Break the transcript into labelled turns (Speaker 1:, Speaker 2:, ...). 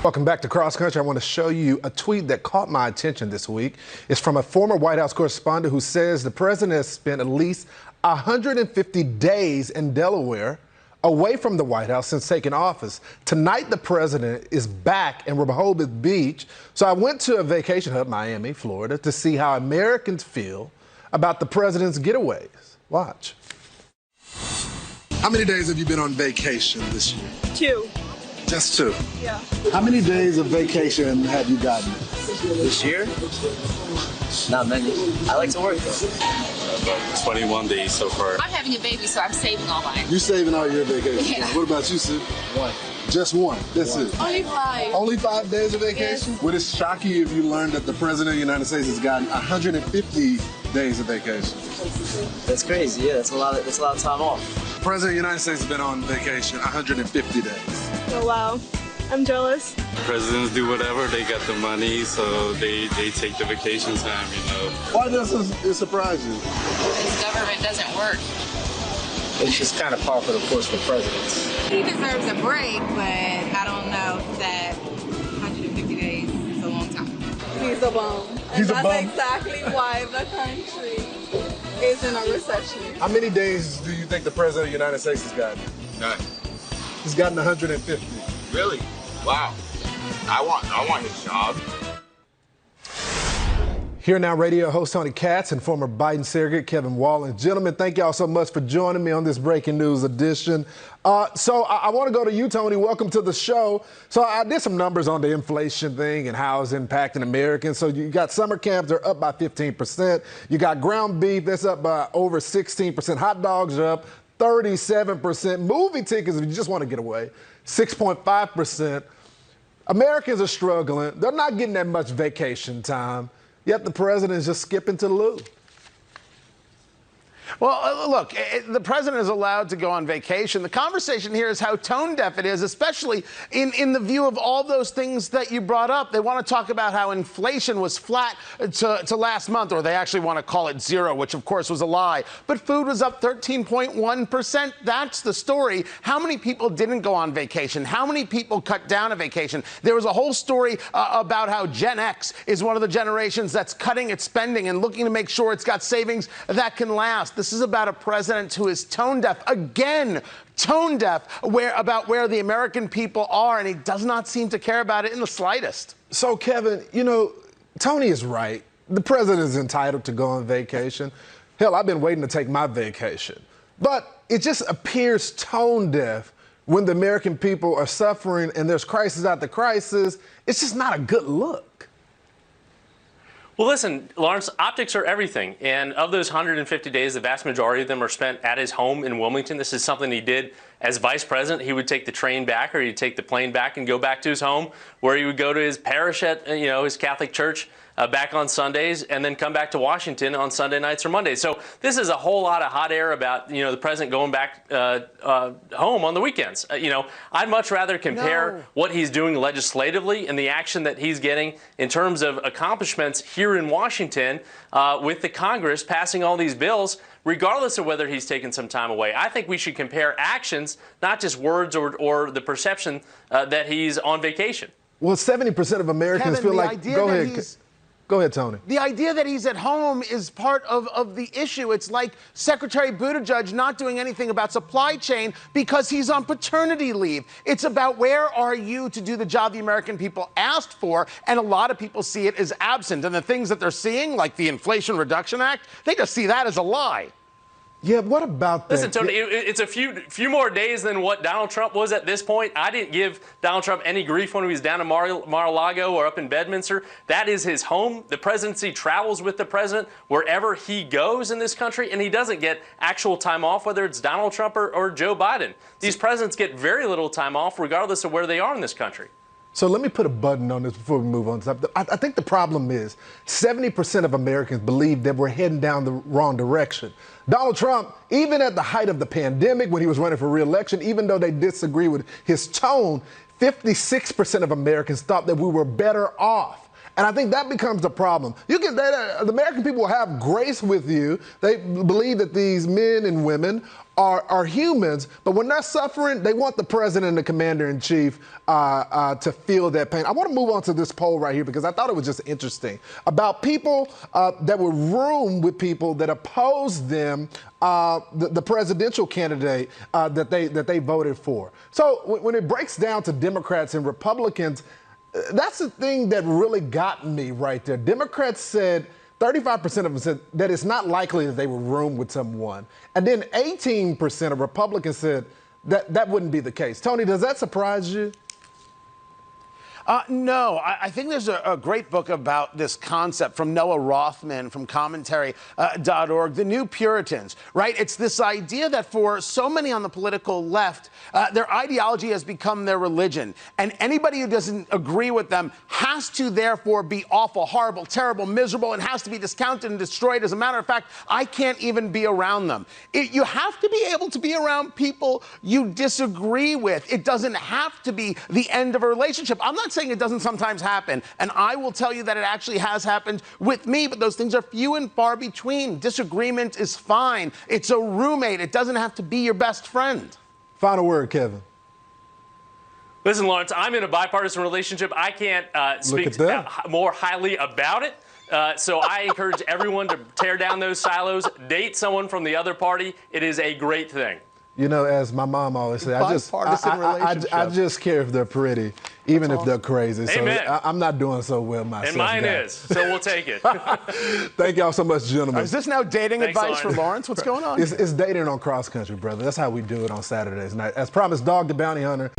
Speaker 1: Welcome back to Cross Country. I want to show you a tweet that caught my attention this week. It's from a former White House correspondent who says the president has spent at least 150 days in Delaware away from the White House since taking office. Tonight, the president is back in Rehoboth Beach. So I went to a vacation hub, Miami, Florida, to see how Americans feel about the president's getaways. Watch. How many days have you been on vacation this year?
Speaker 2: 2.
Speaker 1: Just 2?
Speaker 2: Yeah.
Speaker 1: How many days of vacation have you gotten?
Speaker 3: This year? Not many. I like to work though.
Speaker 4: About 21 days so far.
Speaker 5: I'm having a baby, so I'm saving all mine.
Speaker 1: You saving all your vacation?
Speaker 5: Yeah.
Speaker 1: What about you, Sue?
Speaker 3: 1.
Speaker 1: Just 1. That's it.
Speaker 5: Only 5.
Speaker 1: Only 5 days of vacation?
Speaker 5: Yes.
Speaker 1: Would it shock you if you learned that the president of the United States has gotten 150 days of vacation?
Speaker 3: That's crazy. Yeah, that's a lot of time off.
Speaker 1: The president of the United States has been on vacation 150 days.
Speaker 2: Oh, wow. I'm jealous.
Speaker 4: Presidents do whatever, they got the money, so they take the vacation time, you know.
Speaker 1: Why does it surprise you?
Speaker 5: This government doesn't work.
Speaker 3: It's just kind of par for the course for presidents.
Speaker 5: He deserves a break, but I don't know if that 150 days is a long time.
Speaker 2: He's a bum.
Speaker 1: He's a
Speaker 2: that's
Speaker 1: bum?
Speaker 2: exactly why the country is in a recession.
Speaker 1: How many days do you think the president of the United States has gotten?
Speaker 6: None.
Speaker 1: He's gotten 150.
Speaker 6: Really? Wow. I want his job.
Speaker 1: Here now, radio host Tony Katz and former Biden surrogate Kevin Wallen. Gentlemen, thank y'all so much for joining me on this breaking news edition. So I want to go to you, Tony. Welcome to the show. So I did some numbers on the inflation thing and how it's impacting Americans. So you got summer camps, they're up by 15%. You got ground beef, that's up by over 16%. Hot dogs are up 37%. Movie tickets, if you just want to get away, 6.5%. Americans are struggling. They're not getting that much vacation time. Yet the president is just skipping to the loo.
Speaker 7: Well, look, the president is allowed to go on vacation. The conversation here is how tone deaf it is, especially in the view of all those things that you brought up. They want to talk about how inflation was flat to last month, or they actually want to call it zero, which of course was a lie. But food was up 13.1%. That's the story. How many people didn't go on vacation? How many people cut down a vacation? There was a whole story about how Gen X is one of the generations that's cutting its spending and looking to make sure it's got savings that can last. This is about a president who is tone deaf, again, tone deaf, about where the American people are, and he does not seem to care about it in the slightest.
Speaker 1: So, Kevin, you know, Tony is right. The president is entitled to go on vacation. Hell, I've been waiting to take my vacation. But it just appears tone deaf when the American people are suffering and there's crisis after crisis. It's just not a good look.
Speaker 8: Well, listen, Lawrence, optics are everything. And of those 150 days, the vast majority of them are spent at his home in Wilmington. This is something he did as vice president. He would take the train back, or he'd take the plane back and go back to his home, where he would go to his parish at, his Catholic church back on Sundays, and then come back to Washington on Sunday nights or Mondays. So this is a whole lot of hot air about, the president going back home on the weekends. I'd much rather compare what he's doing legislatively and the action that he's getting in terms of accomplishments here in Washington with the Congress passing all these bills, regardless of whether he's taken some time away. I think we should compare actions, not just words or the perception that he's on vacation.
Speaker 1: Well, 70% of Americans feel like, Go ahead, Tony.
Speaker 7: The idea that he's at home is part of the issue. It's like Secretary Buttigieg not doing anything about supply chain because he's on paternity leave. It's about where are you to do the job the American people asked for, and a lot of people see it as absent. And the things that they're seeing, like the Inflation Reduction Act, they just see that as a lie.
Speaker 1: Yeah, what about that?
Speaker 8: Listen, Tony, it's a few more days than what Donald Trump was at this point. I didn't give Donald Trump any grief when he was down in Mar-a-Lago or up in Bedminster. That is his home. The presidency travels with the president wherever he goes in this country, and he doesn't get actual time off, whether it's Donald Trump or Joe Biden. These presidents get very little time off, regardless of where they are in this country.
Speaker 1: So let me put a button on this before we move on. I think the problem is 70% of Americans believe that we're heading down the wrong direction. Donald Trump, even at the height of the pandemic, when he was running for re-election, even though they disagree with his tone, 56% of Americans thought that we were better off And I think that becomes the problem. The American people will have grace with you. They believe that these men and women are humans, but when they're suffering, they want the president and the commander-in-chief to feel that pain. I want to move on to this poll right here because I thought it was just interesting about people that would room with people that opposed them, the presidential candidate that they voted for. So when it breaks down to Democrats and Republicans, that's the thing that really got me right there. Democrats said 35% of them said that it's not likely that they would room with someone. And then 18% of Republicans said that that wouldn't be the case. Tony, does that surprise you?
Speaker 7: No, I think there's a great book about this concept from Noah Rothman from commentary.org, The New Puritans, right? It's this idea that for so many on the political left, their ideology has become their religion. And anybody who doesn't agree with them has to therefore be awful, horrible, terrible, miserable, and has to be discounted and destroyed. As a matter of fact, I can't even be around them. You have to be able to be around people you disagree with. It doesn't have to be the end of a relationship. I'm not saying it doesn't sometimes happen, and I will tell you that it actually has happened with me, but those things are few and far between. Disagreement is fine. It's a roommate. It doesn't have to be your best friend.
Speaker 1: Final word, Kevin.
Speaker 8: Listen, Lawrence, I'm in a bipartisan relationship. I can't speak more highly about it. So I encourage everyone to tear down those silos, date someone from the other party. It is a great thing.
Speaker 1: You know, as my mom always said, I just care if they're pretty, even if they're crazy. So I'm not doing so well myself.
Speaker 8: And mine is, so we'll take it.
Speaker 1: Thank y'all so much, gentlemen.
Speaker 7: Is this now dating advice for Lawrence? What's going on?
Speaker 1: It's dating on cross country, brother. That's how we do it on Saturdays night. As promised, Dog the Bounty Hunter.